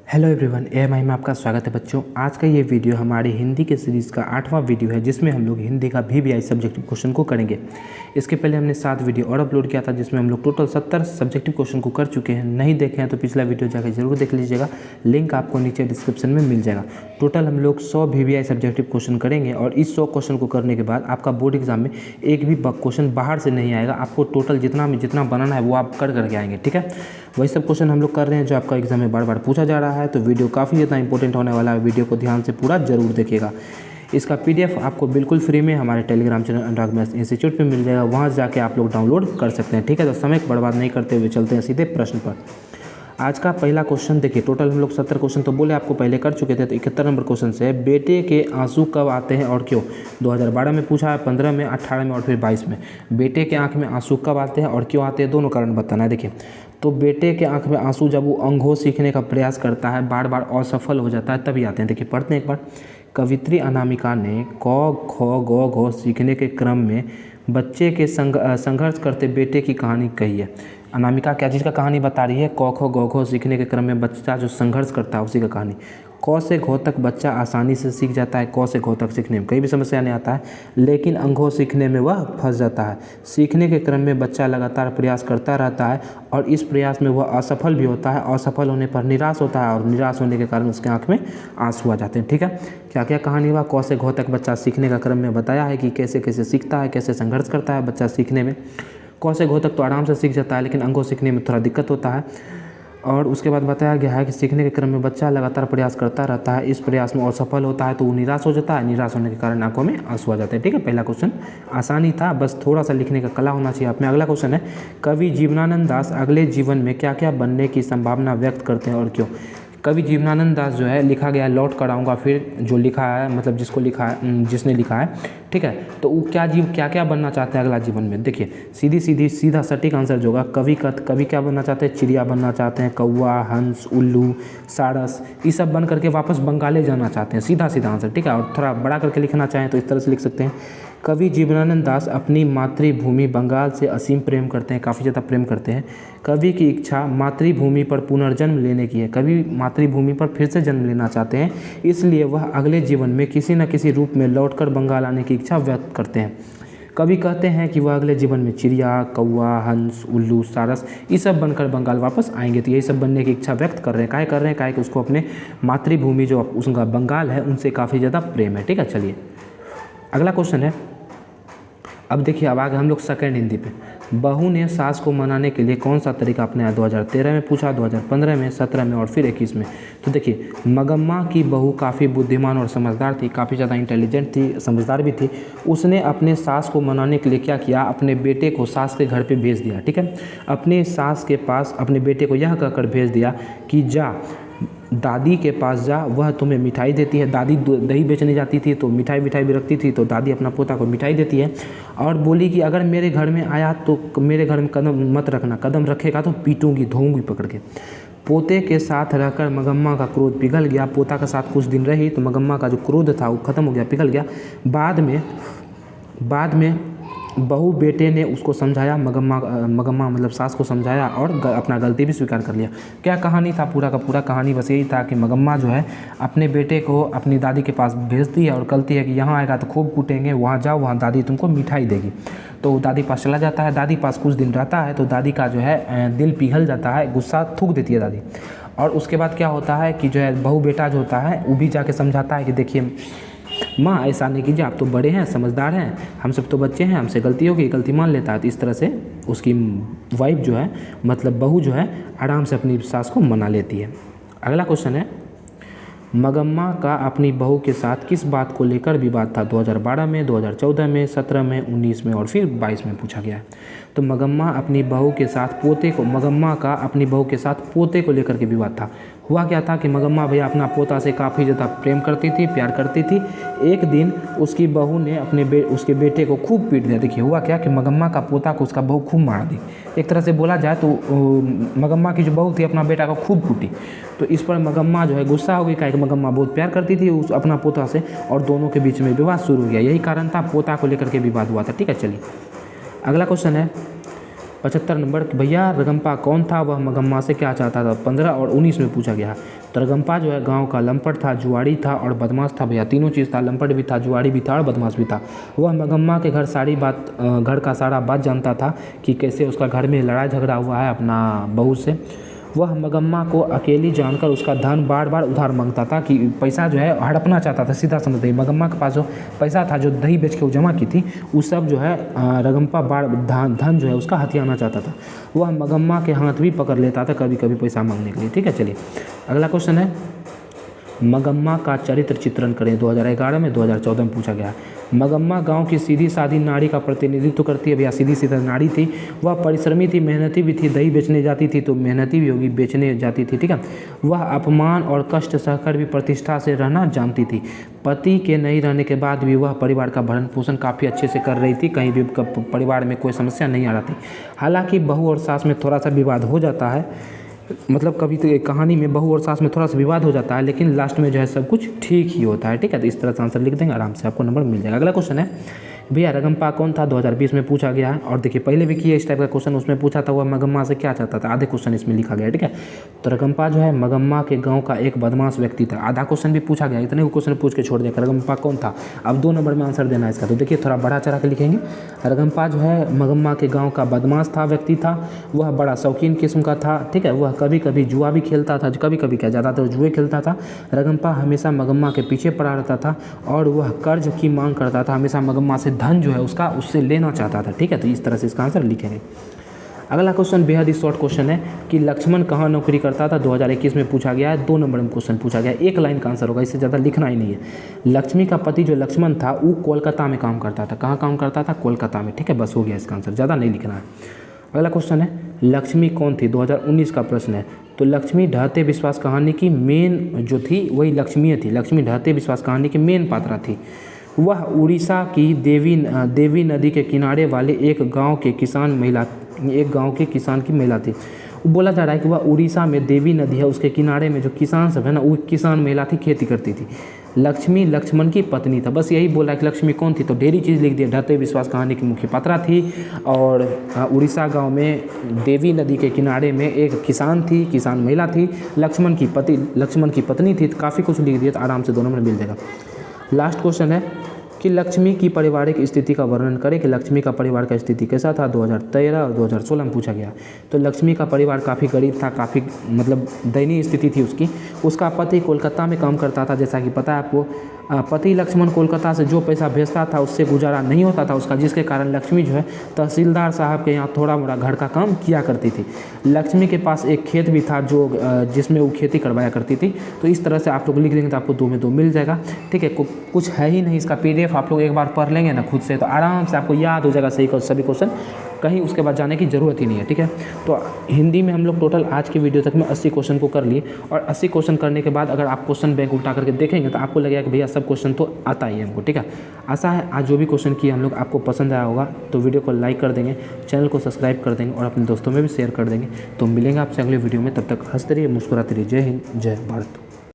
Hello everyone, AMI में आपका स्वागत है बच्चों। आज का ये वीडियो हमारी हिंदी के सीरीज़ का 8वां वीडियो है, जिसमें हम लोग हिंदी का वीवीआई सब्जेक्टिव क्वेश्चन को करेंगे। इसके पहले हमने 7 वीडियो और अपलोड किया था, जिसमें हम लोग टोटल 70 सब्जेक्टिव क्वेश्चन को कर चुके हैं। नहीं देखे हैं तो पिछला वीडियो जाकर जरूर देख लीजिएगा, लिंक आपको नीचे डिस्क्रिप्शन में मिल जाएगा। टोटल हम लोग 100 वीवीआई सब्जेक्टिव क्वेश्चन करेंगे और इस 100 क्वेश्चन को करने के बाद आपका बोर्ड एग्जाम में एक भी क्वेश्चन बाहर से नहीं आएगा। आपको टोटल जितना बनाना है वो आप करके आएंगे, ठीक है। वही सब क्वेश्चन हम लोग कर रहे हैं जो आपका एग्जाम में बार बार पूछा जा रहा है। तो वीडियो काफ़ी ज़्यादा इंपॉर्टेंट होने वाला है, वीडियो को ध्यान से पूरा जरूर देखिएगा। इसका पीडीएफ आपको बिल्कुल फ्री में हमारे टेलीग्राम चैनल अनुराग मैथ्स इंस्टीट्यूट पे मिल जाएगा, वहाँ जाके आप लोग डाउनलोड कर सकते हैं, ठीक है। तो समय बर्बाद नहीं करते हुए चलते हैं सीधे प्रश्न पर। आज का पहला क्वेश्चन देखिए, टोटल हम लोग 70 क्वेश्चन तो बोले आपको पहले कर चुके थे। तो 71 नंबर क्वेश्चन से है, बेटे के आंसू कब आते हैं और क्यों। 2012 में पूछा है, 15 में, 18 में और फिर 22 में। बेटे के आंख में आंसू कब आते हैं और क्यों आते हैं, दोनों कारण बताना है। देखिए, तो बेटे के आंख में आंसू जब वो अंगों सीखने का प्रयास करता है, बार बार असफल हो जाता है, तभी आते हैं। देखिए पढ़ते हैं एक बार। कवित्री अनामिका ने क ख ग घ सीखने के क्रम में बच्चे के संघर्ष करते बेटे की कहानी कही है। अनामिका क्या चीज़ का कहानी बता रही है? क ख ग घ सीखने के क्रम में बच्चा जो संघर्ष करता है उसी का कहानी। क से घ तक बच्चा आसानी से सीख जाता है। क से घ तक सीखने में कहीं भी समस्या नहीं आता है, लेकिन अंगों सीखने में वह फंस जाता है। सीखने के क्रम में बच्चा लगातार प्रयास करता रहता है और इस प्रयास में वह असफल भी होता है। असफल होने पर निराश होता है और निराश होने के कारण उसके आँख में आंसू आ जाते हैं, ठीक है। क्या क्या कहानी हुआ? क से घ तक बच्चा सीखने का क्रम में बताया है कि कैसे कैसे सीखता है, कैसे संघर्ष करता है बच्चा सीखने में। क से घ तक तो आराम से सीख जाता है, लेकिन अंगों सीखने में थोड़ा दिक्कत होता है। और उसके बाद बताया गया है कि सीखने के क्रम में बच्चा लगातार प्रयास करता रहता है। इस प्रयास में असफल होता है तो वो निराश हो जाता है। निराश होने के कारण आंखों में आंसू आ जाते हैं, ठीक है। पहला क्वेश्चन आसानी था, बस थोड़ा सा लिखने का कला होना चाहिए आप में। अगला क्वेश्चन है, कवि जीवनानंद दास अगले जीवन में क्या क्या बनने की संभावना व्यक्त करते हैं और क्यों। कवि जीवनानंद दास जो है, लिखा गया लौट कर आऊँगा, फिर जो लिखा है मतलब जिसने लिखा है, ठीक है। तो वो क्या क्या बनना चाहते हैं अगला जीवन में। देखिए सीधा सटीक आंसर जो होगा, कवि क्या बनना चाहते हैं? चिड़िया बनना चाहते हैं, कौवा, हंस, उल्लू, सारस, ये सब बन करके वापस बंगाले जाना चाहते हैं। सीधा आंसर, ठीक है। और थोड़ा बड़ा करके लिखना चाहें तो इस तरह से लिख सकते हैं, कवि जीवनानंद दास अपनी मातृभूमि बंगाल से असीम प्रेम करते हैं, काफ़ी ज़्यादा प्रेम करते हैं। कवि की इच्छा मातृभूमि पर पुनर्जन्म लेने की है। कवि मातृभूमि पर फिर से जन्म लेना चाहते हैं, इसलिए वह अगले जीवन में किसी न किसी रूप में लौटकर बंगाल आने की इच्छा व्यक्त करते हैं। कवि कहते हैं कि वह अगले जीवन में चिड़िया, कौवा, हंस, उल्लू, सारस, ये सब बनकर बंगाल वापस आएंगे। तो यही सब बनने की इच्छा व्यक्त कर रहे हैं। काहे कर रहे हैं? काहे कि उसको अपने मातृभूमि जो उसका बंगाल है उनसे काफ़ी ज़्यादा प्रेम है, ठीक है। चलिए अगला क्वेश्चन है। अब देखिए, अब आगे हम लोग सेकेंड हिंदी पे। बहू ने सास को मनाने के लिए कौन सा तरीका अपनाया? 2013 में पूछा, 2015 में, 17 में और फिर 21 में। तो देखिए, मगम्मा की बहू काफ़ी बुद्धिमान और समझदार थी, काफ़ी ज़्यादा इंटेलिजेंट थी, समझदार भी थी। उसने अपने सास को मनाने के लिए क्या किया? अपने बेटे को सास के घर पे भेज दिया, ठीक है। अपने सास के पास अपने बेटे को यह कहकर भेज दिया कि जा दादी के पास जा, वह तुम्हें मिठाई देती है। दादी दही बेचने जाती थी तो मिठाई भी रखती थी, तो दादी अपना पोता को मिठाई देती है और बोली कि अगर मेरे घर में आया तो मेरे घर में कदम मत रखना, कदम रखेगा तो पीटूंगी, धोऊंगी पकड़ के। पोते के साथ रहकर मगम्मा का क्रोध पिघल गया। पोता के साथ कुछ दिन रही तो मगम्मा का जो क्रोध था वो खत्म हो गया, पिघल गया। बाद में बहू बेटे ने उसको समझाया, मगम्मा मतलब सास को समझाया और अपना गलती भी स्वीकार कर लिया। क्या कहानी था? पूरा का पूरा कहानी बस यही था कि मगम्मा जो है अपने बेटे को अपनी दादी के पास भेजती है और कहती है कि यहाँ आएगा तो खूब कूटेंगे, वहाँ जाओ, वहाँ दादी तुमको मिठाई देगी। तो दादी पास चला जाता है, दादी पास कुछ दिन रहता है तो दादी का जो है दिल पिघल जाता है, गुस्सा थूक देती है दादी। और उसके बाद क्या होता है कि जो है बहू बेटा जो होता है वो भी जाके समझाता है कि देखिए माँ, ऐसा नहीं कीजिए, आप तो बड़े हैं, समझदार हैं, हम सब तो बच्चे हैं, हमसे गलती होगी, गलती मान लेता है। तो इस तरह से उसकी वाइफ जो है मतलब बहू जो है आराम से अपनी सास को मना लेती है। अगला क्वेश्चन है, मगम्मा का अपनी बहू के साथ किस बात को लेकर विवाद था? 2012 में, 2014 में, 17 में, 19 में और फिर 22 में पूछा गया है। तो मगम्मा का अपनी बहू के साथ पोते को लेकर के विवाद था। हुआ क्या था कि मगम्मा भैया अपना पोता से काफ़ी ज़्यादा प्रेम करती थी, प्यार करती थी। एक दिन उसकी बहू ने उसके बेटे को खूब पीट दिया। देखिए हुआ क्या कि मगम्मा का पोता को उसका बहू खूब मार दी। एक तरह से बोला जाए तो मगम्मा की जो बहू थी अपना बेटा को खूब कूटी। तो इस पर मगम्मा जो है गुस्सा हो गई, काहे कि मगम्मा बहुत प्यार करती थी उस अपना पोता से और दोनों के बीच में विवाद शुरू हो गया। यही कारण था, पोता को लेकर के विवाद हुआ था, ठीक है। चलिए अगला क्वेश्चन है, 75 नंबर, भैया रगम्पा कौन था, वह मगम्मा से क्या चाहता था। 15 और 19 में पूछा गया है। तो रगम्पा जो है गांव का लंपट था, जुआड़ी था और बदमाश था। भैया तीनों चीज़ था, लंपट भी था, जुआड़ी भी था और बदमाश भी था। वह मगम्मा के घर का सारा बात जानता था कि कैसे उसका घर में लड़ाई झगड़ा हुआ है अपना बहू से। वह मगम्मा को अकेली जानकर उसका धन बार बार उधार मांगता था, कि पैसा जो है हड़पना चाहता था। सीधा समझ गई, मगम्मा के पास जो पैसा था जो दही बेच के वो जमा की थी, वो सब जो है रगम्पा बार धन जो है उसका हथियाना चाहता था। वह मगम्मा के हाथ भी पकड़ लेता था कभी कभी पैसा मांगने के लिए। ठीक है, चलिए अगला क्वेश्चन है, मगम्मा का चरित्र चित्रण करें। 2011 में 2014 में पूछा गया। मगम्मा गांव की सीधी सादी नारी का प्रतिनिधित्व करती है। भैया सीधी सीधा नारी थी, वह परिश्रमी थी, मेहनती भी थी। दही बेचने जाती थी तो मेहनती भी होगी, बेचने जाती थी। ठीक है, वह अपमान और कष्ट सहकर भी प्रतिष्ठा से रहना जानती थी। पति के नहीं रहने के बाद भी वह परिवार का भरण पोषण काफ़ी अच्छे से कर रही थी, कहीं भी परिवार में कोई समस्या नहीं आ रही थी। हालांकि बहू और सास में थोड़ा सा विवाद हो जाता है, मतलब कभी तो कहानी में बहू और सास में थोड़ा सा विवाद हो जाता है, लेकिन लास्ट में जो है सब कुछ ठीक ही होता है। ठीक है, तो इस तरह से आंसर लिख देंगे, आराम से आपको नंबर मिल जाएगा। अगला क्वेश्चन है, भैया रगम्पा कौन था, 2020 में पूछा गया है। और देखिए पहले भी किया इस टाइप का क्वेश्चन, उसमें पूछा था वह मगम्मा से क्या चाहता था। आधे क्वेश्चन इसमें लिखा गया है। ठीक है, तो रगम्पा जो है मगम्मा के गांव का एक बदमाश व्यक्ति था। आधा क्वेश्चन भी पूछा गया, इतने क्वेश्चन पूछ के छोड़ दिया। रगम्पा कौन था, अब 2 नंबर में आंसर देना है इसका। तो देखिए थोड़ा बढ़ा चढ़ा के लिखेंगे। रगम्पा जो है मगम्मा के गाँव का बदमाश था, व्यक्ति था। वह बड़ा शौकीन किस्म का था। ठीक है, वह कभी कभी जुआ भी खेलता था, कभी कभी क्या ज़्यादातर जुए खेलता था। रगम्पा हमेशा मगम्मा के पीछे पड़ा रहता था और वह कर्ज की मांग करता था। हमेशा मगम्मा से धन जो है उसका उससे लेना चाहता था। ठीक है, तो इस तरह से इसका आंसर लिखेंगे। अगला क्वेश्चन बेहद ही शॉर्ट क्वेश्चन है कि लक्ष्मण कहाँ नौकरी करता था। 2021 में पूछा गया है। 2 नंबर में क्वेश्चन पूछा गया है, 1 लाइन का आंसर होगा, इससे ज़्यादा लिखना ही नहीं है। लक्ष्मी का पति जो लक्ष्मण था वो कोलकाता में काम करता था। कहाँ काम करता था, कोलकाता में। ठीक है, बस हो गया इसका आंसर, ज़्यादा नहीं लिखना है। अगला क्वेश्चन है, लक्ष्मी कौन थी, 2019 का प्रश्न है। तो लक्ष्मी ढहते विश्वास कहानी की मेन जो थी वही लक्ष्मी थी। लक्ष्मी ढहते विश्वास कहानी की मेन पात्रा थी। वह उड़ीसा की देवी नदी के किनारे वाले एक गांव के किसान की महिला थी। बोला जा रहा है कि वह उड़ीसा में देवी नदी है, उसके किनारे में जो किसान सब है ना, वो किसान महिला थी, खेती करती थी। लक्ष्मी लक्ष्मण की पत्नी था, बस यही बोला कि लक्ष्मी कौन थी, तो ढेरी चीज़ लिख दिया। ढहते विश्वास कहानी की मुख्य पात्रा थी और उड़ीसा गांव में देवी नदी के किनारे में एक किसान थी, किसान महिला थी। लक्ष्मण की पत्नी थी। तो काफ़ी कुछ लिख दिया, तो आराम से 2 नंबर मिल जाएगा। लास्ट क्वेश्चन है कि लक्ष्मी की पारिवारिक स्थिति का वर्णन करें कि लक्ष्मी का परिवार का स्थिति कैसा था। 2013 और 2016 में पूछा गया। तो लक्ष्मी का परिवार काफ़ी गरीब था, काफ़ी मतलब दयनीय स्थिति थी उसकी। उसका पति कोलकाता में काम करता था, जैसा कि पता है आपको। पति लक्ष्मण कोलकाता से जो पैसा भेजता था उससे गुजारा नहीं होता था उसका, जिसके कारण लक्ष्मी जो है तहसीलदार साहब के यहाँ थोड़ा मोड़ा घर का काम किया करती थी। लक्ष्मी के पास एक खेत भी था जो जिसमें वो खेती करवाया करती थी। तो इस तरह से आप लोग लिख लेंगे तो आपको 2 में 2 मिल जाएगा। ठीक है, कुछ है ही नहीं, इसका PDF आप लोग एक बार पढ़ लेंगे ना खुद से, तो आराम से आपको याद हो जाएगा सभी क्वेश्चन, कहीं उसके बाद जाने की ज़रूरत ही नहीं है। ठीक है, तो हिंदी में हम लोग टोटल आज की वीडियो तक में 80 क्वेश्चन को कर लिए। और 80 क्वेश्चन करने के बाद अगर आप क्वेश्चन बैंक उल्टा करके देखेंगे तो आपको लगेगा कि भैया सब क्वेश्चन तो आता ही है हमको। ठीक है, आशा है आज जो भी क्वेश्चन किए हम लोग आपको पसंद आया होगा। तो वीडियो को लाइक कर देंगे, चैनल को सब्सक्राइब कर देंगे और अपने दोस्तों में भी शेयर कर देंगे। तो मिलेंगे आपसे अगले वीडियो में, तब तक हंसते रहिए, मुस्कुराते रहिए। जय हिंद, जय भारत।